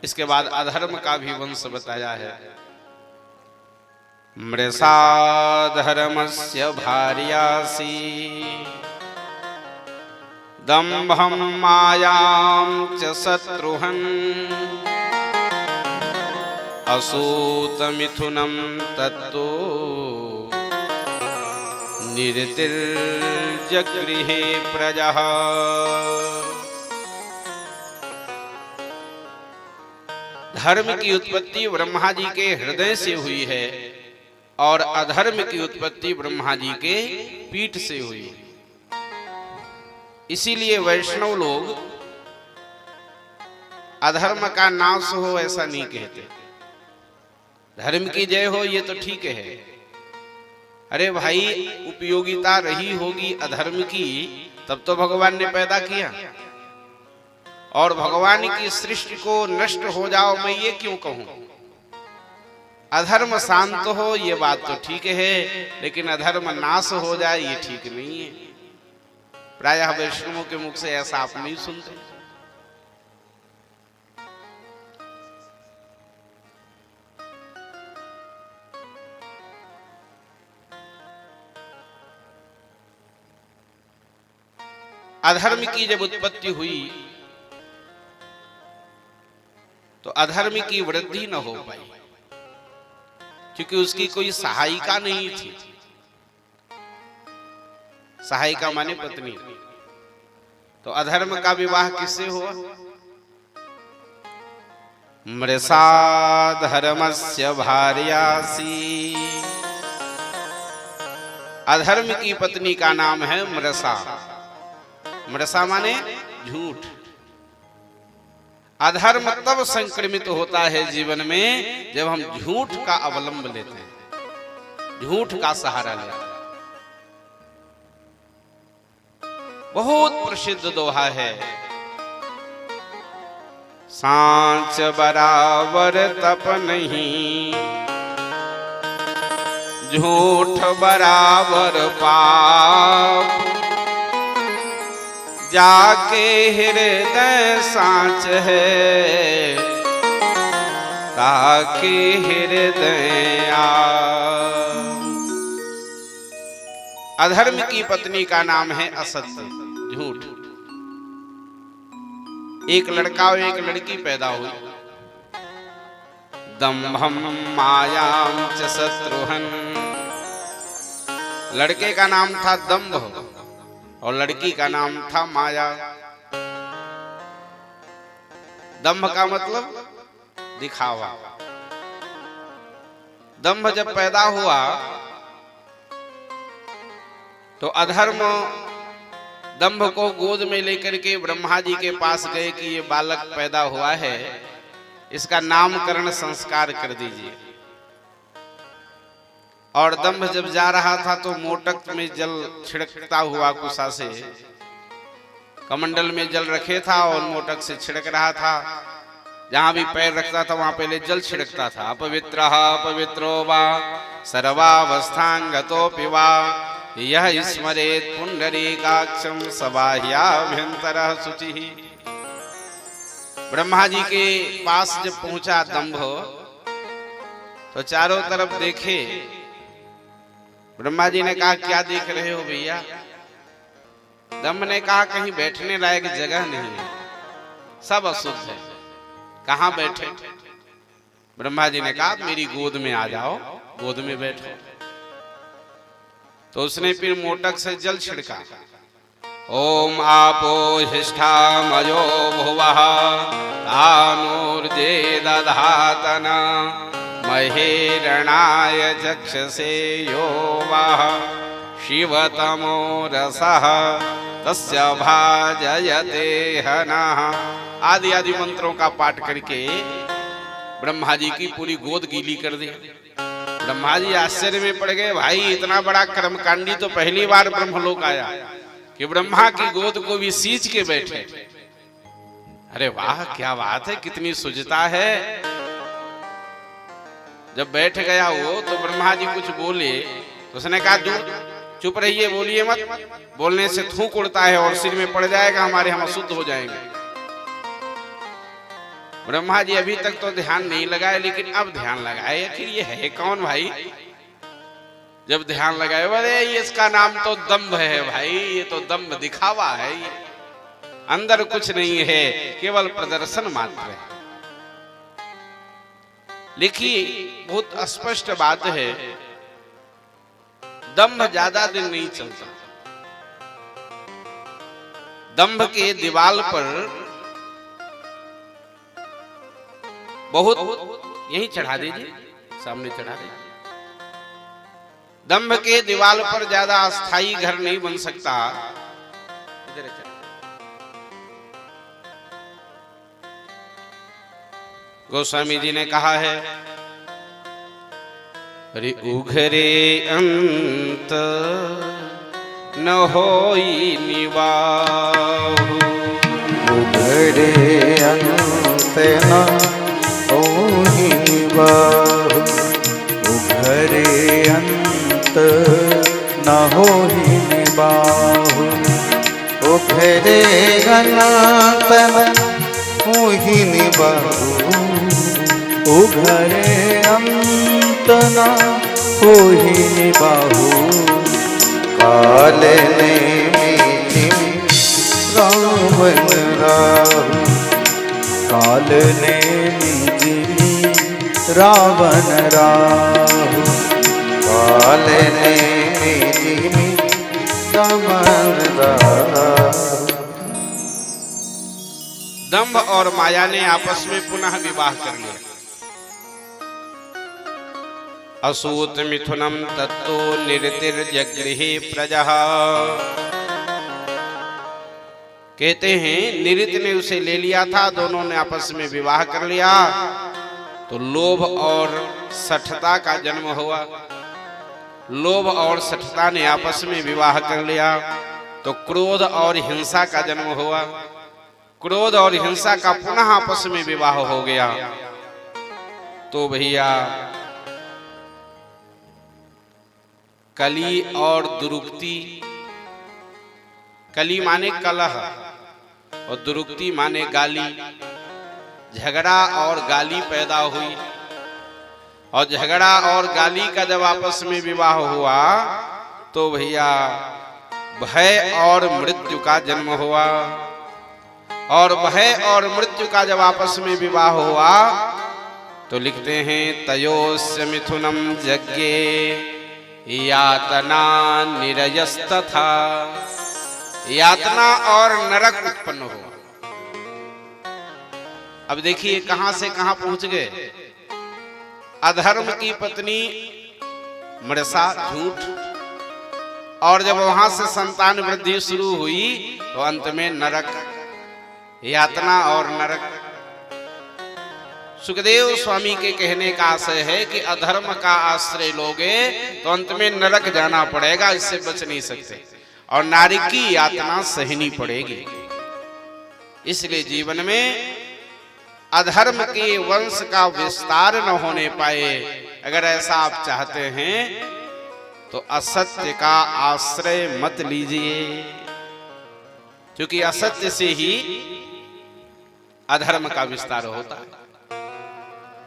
इसके बाद अधर्म का भी वंश बताया है। मृषा धर्मस्य भार्यासी दम्भं मायां च शत्रुहन् असूत मिथुनं तत्तो निरतिर्जगृहे प्रजः। धर्म की उत्पत्ति ब्रह्मा जी के हृदय से हुई है और अधर्म की उत्पत्ति ब्रह्मा जी के पीठ से हुई है। इसीलिए वैष्णव लोग अधर्म का नाश हो ऐसा नहीं कहते, धर्म की जय हो ये तो ठीक है। अरे भाई, उपयोगिता रही होगी अधर्म की तब तो भगवान ने पैदा किया, और भगवान की सृष्टि को नष्ट हो जाओ मैं ये क्यों कहूं। अधर्म शांत हो ये बात तो ठीक है, लेकिन अधर्म नाश हो जाए ये ठीक नहीं है। प्रायः वैष्णवों के मुख से ऐसा आप नहीं सुनते। अधर्म की जब उत्पत्ति हुई तो अधर्म की वृद्धि न हो पाई, क्योंकि उसकी कोई सहायिका नहीं थी। सहायिका माने पत्नी। तो अधर्म का विवाह किससे हुआ? मृषा धर्मस्य भार्यासी। अधर्म की पत्नी का नाम है मृषा। मृषा माने झूठ। अधर्म तब संक्रमित होता है जीवन में जब हम झूठ का अवलंब लेते हैं, झूठ का सहारा लेते हैं। बहुत प्रसिद्ध दोहा है, सांच बराबर तप नहीं, झूठ बराबर पाप, जाके हृदय सांच है, ताके हृदय आ। अधर्म की पत्नी का नाम है असत्य, झूठ। एक लड़का और एक लड़की पैदा हुई। दम्भं मायां च शत्रुहन्। लड़के का नाम था दम्भ और लड़की का नाम था माया। दंभ का मतलब दिखावा। दंभ जब पैदा हुआ तो अधर्म दंभ को गोद में लेकर के ब्रह्मा जी के पास गए कि ये बालक पैदा हुआ है, इसका नामकरण संस्कार कर दीजिए। और दंभ जब जा रहा था तो मोटक में जल छिड़कता हुआ कुशा से, कमंडल में जल रखे था और मोटक से छिड़क रहा था। जहां भी पैर रखता था वहां पहले जल छिड़कता था। अपवित्रः पवित्रो वा सर्वावस्थांगतोऽपि वा यह स्मरेत् पुंडरीकाक्षं सबाह्याभ्यंतरः शुचिः। ब्रह्मा जी के पास जब पहुंचा दंभ तो चारों तरफ देखे। ब्रह्मा जी ने कहा क्या देख रहे हो भैया? दंभ ने कहा कहीं बैठने लायक जगह नहीं है, सब अशुद्ध है, कहां बैठे? ब्रह्मा जी ने कहा मेरी गोद में आ जाओ, गोद में बैठो। तो उसने फिर मोटक से जल छिड़का। ओम आपो हिष्ठामयो भुवः तानूर्जे दधातना महेरणाय चक्षसे यो वः शिवतमो रसः तस्य भाजयते हनः। आदि आदि मंत्रों का पाठ करके ब्रह्मा जी की पूरी गोद गीली कर दी। ब्रह्मा जी आश्चर्य में पड़ गए, भाई इतना बड़ा कर्मकांडी तो पहली बार ब्रह्मलोक आया कि ब्रह्मा की गोद को भी सींच के बैठे। अरे वाह, क्या बात है, कितनी सुजता है। जब बैठ गया वो तो ब्रह्मा जी कुछ बोले तो उसने कहा चुप रहिए, बोलिए मत, बोलने से थूक उड़ता है और सिर में पड़ जाएगा, हमारे हम अशुद्ध हो जाएंगे। ब्रह्मा जी अभी तक तो ध्यान नहीं लगाए, लेकिन अब ध्यान लगाए। आखिर ये है कौन भाई? जब ध्यान लगाए, बोले ये इसका नाम तो दंभ है भाई, ये तो दंभ दिखावा है, ये अंदर कुछ नहीं है, केवल प्रदर्शन मात्र है। देखिए बहुत स्पष्ट बात है, दंभ ज्यादा दिन नहीं चलता। दंभ के दीवाल पर बहुत, यही चढ़ा दीजिए, सामने चढ़ा दीजिए। दंभ के दीवाल पर ज्यादा अस्थाई घर नहीं बन सकता। गोस्वामी जी ने कहा है, अरे उघरे अंत न होई निवाहु, उघरे अंत न होई निवाहु, उघरे अंत न होई निवाहु, उघरे अंत न होई निवाहु, उघरे अंत न होई निवाहु, काल ने मीठी रावण राहु, काल ने मीठी रावण राहु, काल ने मीठी रावण राहु। दंभ और माया ने आपस में पुनः विवाह कर लिया। असूत मिथुनम तत्तो निरतिर्जगृहे प्रजा, कहते हैं निरित ने उसे ले लिया था, दोनों ने आपस में विवाह कर लिया, तो लोभ और सठता का जन्म हुआ। लोभ और सठता ने आपस में विवाह कर लिया, तो क्रोध और हिंसा का जन्म हुआ। क्रोध और हिंसा का पुनः आपस में विवाह हो गया। तो भैया कली और दुरुक्ति, कली माने कलह और दुरुक्ति माने गाली, झगड़ा और गाली पैदा हुई। और झगड़ा और गाली का जब आपस में विवाह हुआ तो भैया भय और मृत्यु का जन्म हुआ। और भय और मृत्यु का जब आपस में विवाह हुआ तो लिखते हैं तयोस्य मिथुनम यज्ञे यातना निरयस्तथा, यातना और नरक उत्पन्न हुआ। अब देखिए कहां से कहां पहुंच गए। अधर्म की पत्नी मृषा, झूठ, और जब वहां से संतान वृद्धि शुरू हुई तो अंत में नरक, यातना और नरक। सुखदेव स्वामी के कहने का आशय है कि अधर्म का आश्रय लोगे तो अंत में नरक जाना पड़ेगा, इससे बच नहीं सकते, और नारी की यातना सहनी पड़ेगी। इसलिए जीवन में अधर्म के वंश का विस्तार न होने पाए, अगर ऐसा आप चाहते हैं तो असत्य का आश्रय मत लीजिए, क्योंकि असत्य से ही अधर्म का विस्तार होता है।